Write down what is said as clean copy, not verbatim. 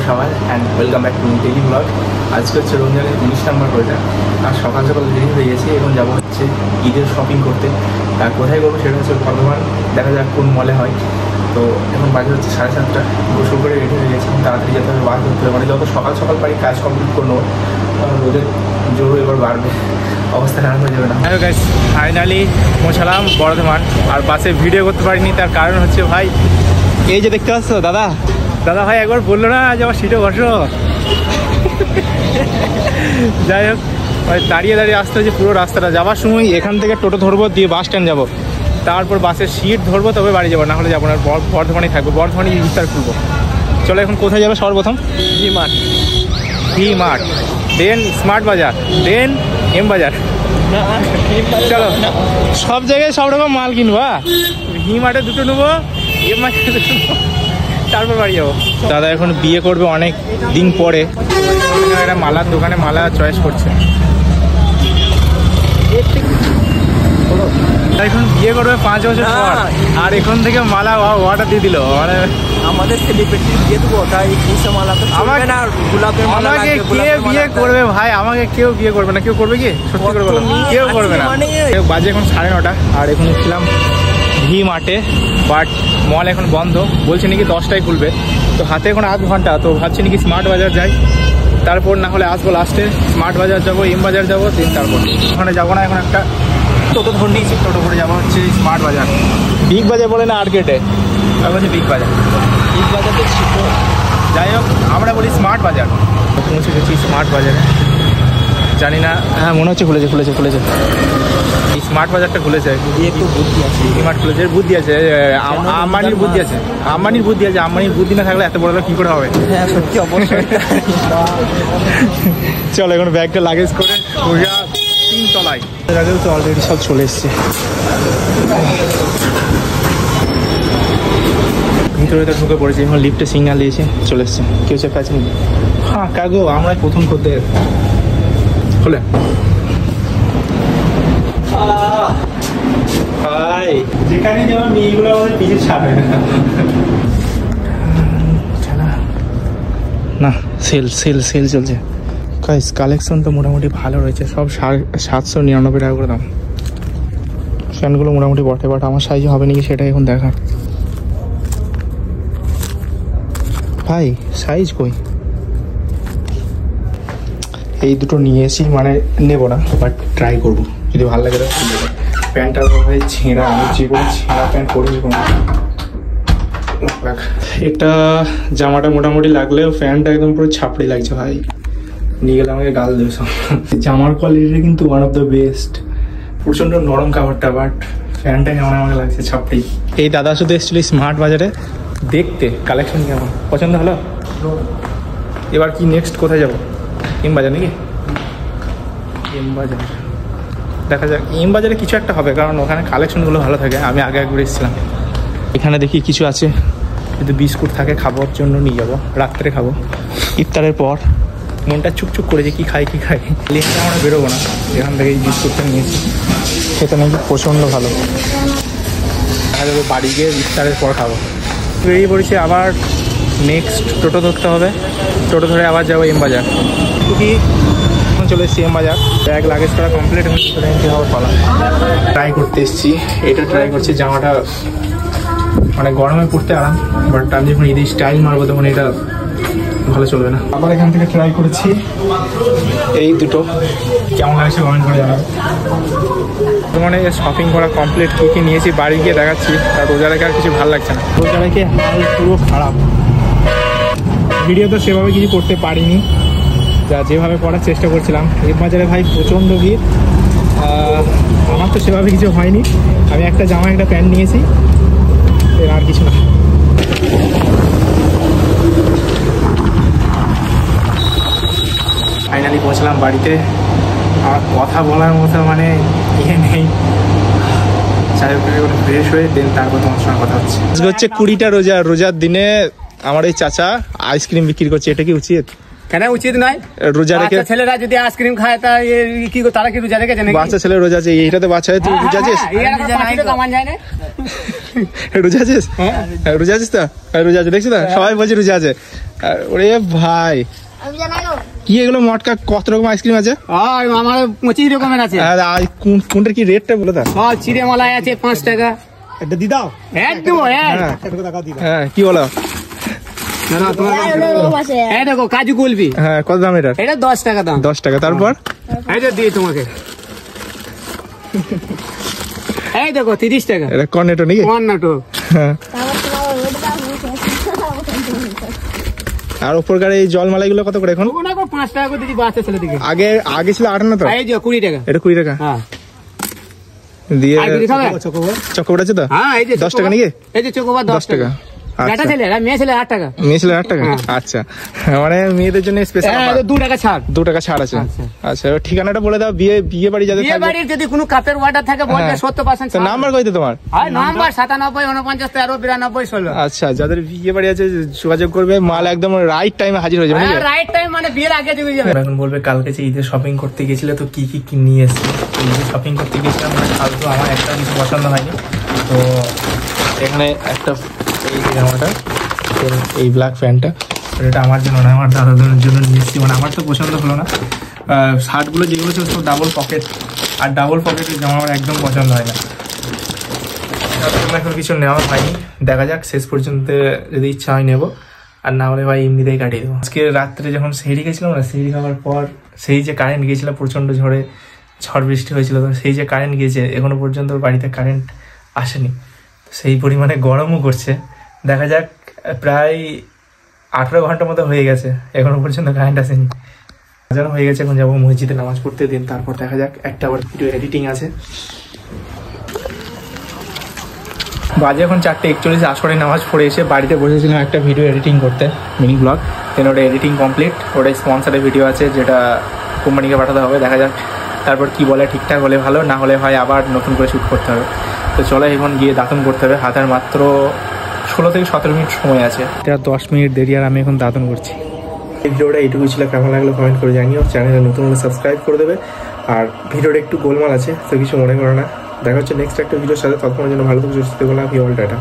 সবাই and welcome back to daily blog. আজকে হচ্ছে রমজানের 19 নম্বর রোজা। আর সকাল সকাল রেডি হয়ে গেছি, এখন যাবো হচ্ছে ঈদের শপিং করতে। আর কোথায় করবো সেটা হচ্ছে বর্ধমান, দেখা যাক কোন মলে হয়। তো এখন বাজে হচ্ছে 7:30, গোসল করে রেডি হয়ে গেছি। তাড়াতাড়ি যেতে হবে, বার করতে হবে, মানে যত সকাল সকাল পারি কাজ কমপ্লিট করবো, কারণ রোদের জোরও এবার বাড়বে, অবস্থা খারাপ হয়ে যাবে না। হ্যালো গাইস, ফাইনালি পৌঁছালাম বর্ধমান। আর বাসে ভিডিও করতে পারিনি, তার কারণ হচ্ছে ভাই এই যে দেখতে পাচ্ছ দাদা ভাই একবার বললো না যে আমার সিটে বসো। যাই হোক, দাঁড়িয়ে দাঁড়িয়ে আসতে হচ্ছে পুরো রাস্তাটা। যাওয়ার সময় এখান থেকে টোটো ধরবো, দিয়ে বাস স্ট্যান্ড যাবো, তারপর বাসের সিট ধরবো, তবে বাড়ি যাবো, না হলে যাবো না। বর্ধমানেই থাকবো, বর্ধমানে ইফতার খুলবো। চলো এখন কোথায় যাবে সর্বপ্রথম? ভি মার্ট, দেন স্মার্ট বাজার, দেন এম বাজার। চলো সব জায়গায় সব রকম মাল কিনবো। ভি মার্টে দুটো নেবো, এম মার্টে দুটো নেবো, তারপর বাড়ি যাবো। দাদা এখন বিয়ে করবে অনেক দিন পরে, একটা মালার দোকানে মালা চয়েস করছে। এখন বিয়ে করবে 5 বছর পর, আর এখন থেকে মালা অর্ডার দিয়ে দিল। মানে আমাদের সেলিব্রিটি বিয়ে দেবো, তাই মালা তো আমাকে না, গোলাপের মালা আমাকে কে বিয়ে করবে ভাই? আমাকে কেউ বিয়ে করবে না। কেউ করবে কি? সত্যি করে বলো, কেউ করবে না। বাজে এখন 9:30, আর এখন ছিলাম ভি মার্টে, বাট মল এখন বন্ধ, বলছে নাকি 10টায় খুলবে। তো হাতে এখন আধ ঘন্টা, তো ভাবছি নাকি স্মার্ট বাজার যাই, তারপর না হলে আসবো লাস্টে স্মার্ট বাজার যাবো, এম বাজার যাবো, দিন তারপর ওখানে যাবো না। এখন একটা টোটো ধরে নিয়েছি, টোটো করে যাবো হচ্ছে স্মার্ট বাজার। বিগ বাজার বলে না আর্কেটে, বলছে বিগ বাজার। বিগ বাজার তো ছিল, যাই হোক আমরা বলি স্মার্ট বাজার। পৌঁছে গেছি স্মার্ট বাজারে, জানি না, হ্যাঁ মনে হচ্ছে খুলেছে। এই স্মার্ট বাজারটা খুলেছে, একটু বুদ্ধি আছে, স্মার্ট খুলেছে, বুদ্ধি আছে, আম্বানির বুদ্ধি আছে, আম্বানির বুদ্ধি না থাকলে এত বড় কি করে হবে? হ্যাঁ সত্যি, অবশ্যই। চলো এখন ব্যাগটা লাগেজ করে সোজা 3 তলায়। এর আগেও তো অলরেডি সব চলে এসছে। ভিতরে তো ঢুকে পড়েছি, এখন লিফটে সিগন্যাল দিয়েছে, চলে এসছে। কেউ চেপে আছে? হ্যাঁ কাগো, আমরাই প্রথম করতে হলে যেখানে যেমন মেয়েগুলো আমাদের পিছিয়ে ছাড়বে না। সেল চলছে গাইস। কালেকশন তো মোটামুটি ভালো রয়েছে, সব 799 টাকা করে দাম। ফ্যানগুলো মোটামুটি বটে, বাট আমার সাইজে হবে নাকি সেটা এখন দেখা। ভাই সাইজ কই? এই দুটো নিয়েছি, মানে নেবো না, বাট ট্রাই করবো, যদি ভালো লাগে তো। প্যান্টটা ভাই ছেঁড়া, আমি যে কোনো ছেঁড়া প্যান্ট পরিনি কোনো। এটা জামাটা মোটামুটি লাগলেও প্যান্টটা একদম পুরো ছাপড়ি লাগছে ভাই। নিয়ে গেলে আমাকে গাল দেবে সব। জামার কোয়ালিটিটা কিন্তু ওয়ান অফ দ্য বেস্ট, প্রচণ্ড নরম কাপড়টা, বাট প্যান্টটা কেমন আমাকে লাগছে ছাপড়ি। এই দাদা শুধু এসেছিল স্মার্ট বাজারে দেখতে কালেকশন কেমন, পছন্দ হলো। এবার কি নেক্সট কোথায় যাবো? এম বাজার নাকি? এম বাজার দেখা যাক, এম বাজারে কিছু একটা হবে, কারণ ওখানে কালেকশনগুলো ভালো থাকে। আমি আগে একবার এসেছিলাম, এখানে দেখি কিছু আছে, যদি বিস্কুট থাকে খাবার জন্য নিয়ে যাবো, রাত্রে খাবো ইফতারের পর। মনটা চুপচুপ করেছে, কি খাই লিখে আমরা বেরোবো না, এখান থেকে এই বিস্কুটটা নিয়েছি, সেটা নাকি প্রচণ্ড ভালো। দেখা যাবে বাড়ি গিয়ে ইফতারের পর খাবো। বেরিয়ে পড়েছি, আবার নেক্সট টোটো ধরতে হবে, টোটো ধরে আবার যাবো এম বাজার। কি চলে এসেছি এম বাজার, ব্যাগ লাগেজ করা কমপ্লিট হবে পালা। ট্রাই করতে এসেছি, এটা ট্রাই করছি। জামাটা মানে গরমে পড়তে আরাম, বাট আমি যখন ঈদের স্টাইল মারবো তখন এটা ভালো চলবে না। আবার এখান থেকে ট্রাই করেছি এই দুটো, কেমন লাগছে কমেন্ট করে জানাবো। মানে শপিং করা কমপ্লিট, কী নিয়েছি বাড়ি গিয়ে দেখাচ্ছি। আর রোজা রেখে আর কিছু ভালো লাগছে না, রোজা রেখে হাল পুরো খারাপ। ভিডিও তো সেভাবে কিছু করতে পারিনি, যা যেভাবে করার চেষ্টা করছিলাম। এম বাজারে ভাই প্রচণ্ড ভিড়, আমার তো সেভাবে কিছু হয়নি। আমি একটা জামা একটা প্যান্ট নিয়েছি, এর আর কিছু না। ফাইনালি পৌঁছলাম বাড়িতে। আমার কথা বলার মতো মানে ইয়ে নেই। ফ্রেশ হয়ে দেন তারপর তোমার সঙ্গে কথা হচ্ছে। আজকে হচ্ছে 20টা রোজা, রোজার দিনে আমার এই চাচা আইসক্রিম বিক্রি করছে, এটা কি উচিত? কেন উচিত নয়? রোজা রেখে ছেলেরা যদি আইসক্রিম খায় তা কি তারা কি রোজা রেখেছে? বাচ্চা ছেলে রোজা আছে, এইটা তো বাচ্চা, তুই রোজা আছিস? রোজা আছিস? রোজা আছিস তো? রোজা আছে দেখছি তো, সবাই বলছে রোজা আছে। ওরে ভাই কি এগুলো মটকা, কত রকম আইসক্রিম আছে? আমার 25 রকমের আছে। কোনটার কি রেটটা বলে দাও? চিড়ে মালাই আছে 5 টাকা। এটা দি দাও একদম হ্যাঁ কি বলো? এই দেখো কাজু কুলফি। হ্যাঁ কত দাম এটা? এটা 10 টাকা দাম। 10 টাকা। তারপর এই যে দিই তোমাকে, এই দেখো 30 টাকা। এটা কর্নেটো নাকি? কর্নেটো। হ্যাঁ। আর উপরকার এই জলমালাই গুলো কত করে এখন? 5 টাকা করে দিদি বাচ্চা ছেলে দিকে। আগে ছিল 8 না তো? এই যে 20 টাকা। এটা 20 টাকা। হ্যাঁ দিয়ে চকোবার আছে তো? হ্যাঁ এই যে 10 টাকা নাকি? এই যে চকোবার 10 টাকা। আচ্ছা। ছেলে আর মেয়ে ছেলে 8 টাকা। মেয়ে ছেলে 8 টাকা। আচ্ছা মানে মেয়েদের জন্য স্পেশাল 2 টাকা ছাড়। 2 টাকা ছাড় আছে। আচ্ছা ঠিকানাটা বলে দাও। বিয়ে বাড়ি যাদের বিয়ে বাড়ির যদি কোনো কাপের অর্ডার থাকে বলবে 70% ছাড়। নাম্বার কইতে তোমার? হ্যাঁ নাম্বার 97 49 13 92 16। আচ্ছা যাদের বিয়ে বাড়ি আছে যোগাযোগ করবে, মাল একদম রাইট টাইমে হাজির হয়ে যাবে নাকি? রাইট টাইম মানে বিয়ের আগে দিয়ে যাবে। এখন বলবে কালকে যে ঈদের শপিং করতে গিয়েছিলে তো কি কি নিয়ে এসেছি? ঈদের শপিং করতে গিয়েছিলাম, কালকে আমার একটা কিছু পছন্দ হয়নি। তো এখানে একটা এই জামাটা, এই ব্ল্যাক প্যান্টটা, এটা আমার জন্য না, আমার দাদাদের জন্য নিয়ে এসেছি। মানে আমার তো পছন্দ হলো না। শার্টগুলো যেগুলো ছিল সব ডাবল পকেট, আর ডাবল পকেটের জামা আমার একদম পছন্দ হয় না। এখন কিছু নেওয়া হয়নি, দেখা যাক শেষ পর্যন্ত যদি ইচ্ছা হয় নেবো, আর না হলে ভাই এমনিতেই কাটিয়ে দেবো। আজকে রাত্রে যখন সেহরি গেছিলাম না, সেহরি খাওয়ার পর সেই যে কারেন্ট গিয়েছিল, প্রচণ্ড ঝড় বৃষ্টি হয়েছিল, তো সেই যে কারেন্ট গিয়েছে এখনো পর্যন্ত বাড়িতে কারেন্ট আসেনি। সেই পরিমাণে গরমও করছে। দেখা যাক, প্রায় 18 ঘন্টার মতো হয়ে গেছে, এখনো পর্যন্ত কারেন্ট আসেনি। আজান হয়ে গেছে, এখন যাবো মসজিদে নামাজ পড়তে। দিন তারপর দেখা যাক, একটা আবার ভিডিও এডিটিং আছে। বাজে এখন 4:41। আসরে নামাজ পড়ে এসে বাড়িতে বসেছিলাম একটা ভিডিও এডিটিং করতে, মিনি ব্লগ। দেন ওটা এডিটিং কমপ্লিট, ওটা স্পন্সারের ভিডিও আছে যেটা কোম্পানিকে পাঠাতে হবে। দেখা যাক তারপর কি বলে, ঠিকঠাক হলে ভালো, না হলে হয় আবার নতুন করে শ্যুট করতে হবে। তো চলো এখন গিয়ে দাঁতন করতে হবে। হাতের মাত্র 16 থেকে 17 মিনিট সময় আছে। এটা 10 মিনিট দেরি, আর আমি এখন দাঁতন করছি। এই ভিডিওটা এইটুকু ছিল, কেমন লাগলো কমেন্ট করে জানিও। চ্যানেলে নতুন হলে সাবস্ক্রাইব করে দেবে। আর ভিডিওটা একটু গোলমাল আছে, তো কিছু মনে করো না। দেখা হচ্ছে নেক্সট একটা ভিডিওর সাথে। ততক্ষণের জন্য ভালো থাকো, সুস্থ থেকো, লাভ ইউ অল, টাটা।